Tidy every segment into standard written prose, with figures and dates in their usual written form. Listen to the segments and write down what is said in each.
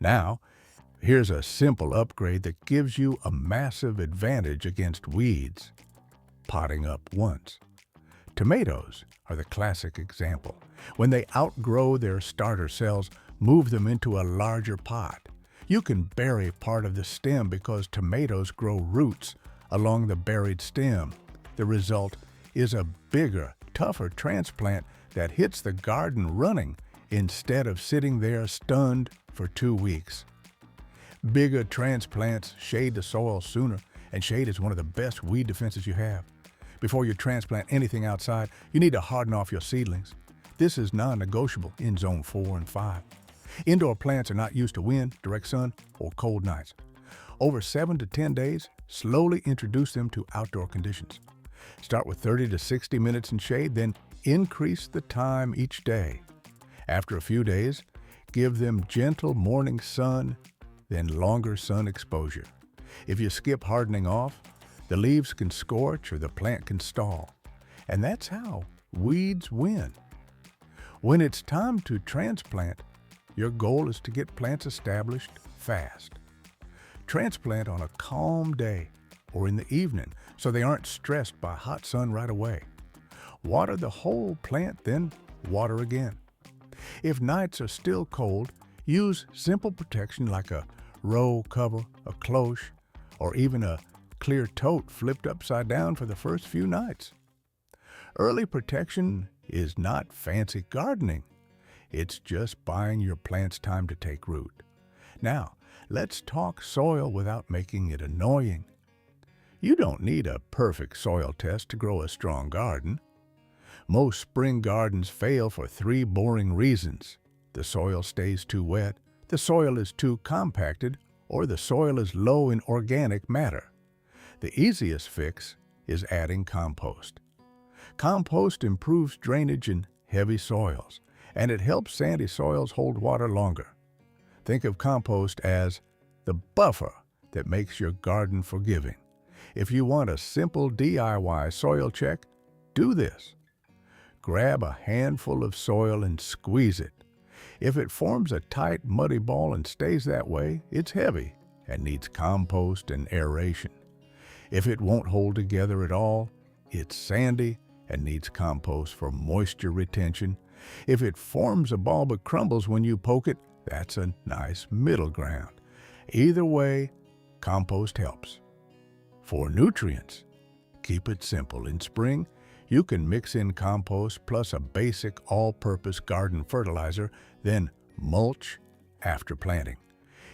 Now, here's a simple upgrade that gives you a massive advantage against weeds. Potting up once. Tomatoes are the classic example. When they outgrow their starter cells, move them into a larger pot. You can bury part of the stem because tomatoes grow roots along the buried stem. The result is a bigger, tougher transplant that hits the garden running instead of sitting there stunned for 2 weeks. Bigger transplants shade the soil sooner, and shade is one of the best weed defenses you have. Before you transplant anything outside, you need to harden off your seedlings. This is non-negotiable in Zone 4 and 5. Indoor plants are not used to wind, direct sun, or cold nights. Over 7 to 10 days, slowly introduce them to outdoor conditions. Start with 30 to 60 minutes in shade, then increase the time each day. After a few days, give them gentle morning sun, then longer sun exposure. If you skip hardening off, the leaves can scorch or the plant can stall. And that's how weeds win. When it's time to transplant, your goal is to get plants established fast. Transplant on a calm day or in the evening so they aren't stressed by hot sun right away. Water the whole plant, then water again. If nights are still cold, use simple protection like a row cover, a cloche, or even a clear tote flipped upside down for the first few nights. Early protection is not fancy gardening. It's just buying your plants time to take root. Now, let's talk soil without making it annoying. You don't need a perfect soil test to grow a strong garden. Most spring gardens fail for 3 boring reasons. The soil stays too wet, the soil is too compacted, or the soil is low in organic matter. The easiest fix is adding compost. Compost improves drainage in heavy soils, and it helps sandy soils hold water longer. Think of compost as the buffer that makes your garden forgiving. If you want a simple DIY soil check, do this. Grab a handful of soil and squeeze it. If it forms a tight, muddy ball and stays that way, it's heavy and needs compost and aeration. If it won't hold together at all, it's sandy and needs compost for moisture retention. If it forms a ball but crumbles when you poke it, that's a nice middle ground. Either way, compost helps. For nutrients, keep it simple. In spring, you can mix in compost plus a basic all-purpose garden fertilizer, then mulch after planting.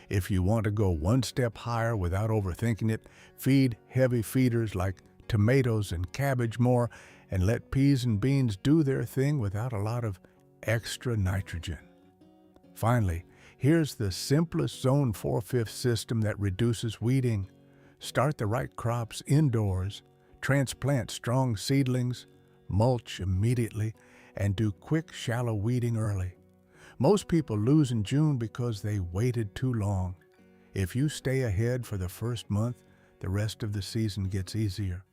If you want to go one step higher without overthinking it, feed heavy feeders like tomatoes and cabbage more, and let peas and beans do their thing without a lot of extra nitrogen. Finally, here's the simplest Zone 4/5 system that reduces weeding. Start the right crops indoors, transplant strong seedlings, mulch immediately, and do quick, shallow weeding early. Most people lose in June because they waited too long. If you stay ahead for the first month, the rest of the season gets easier.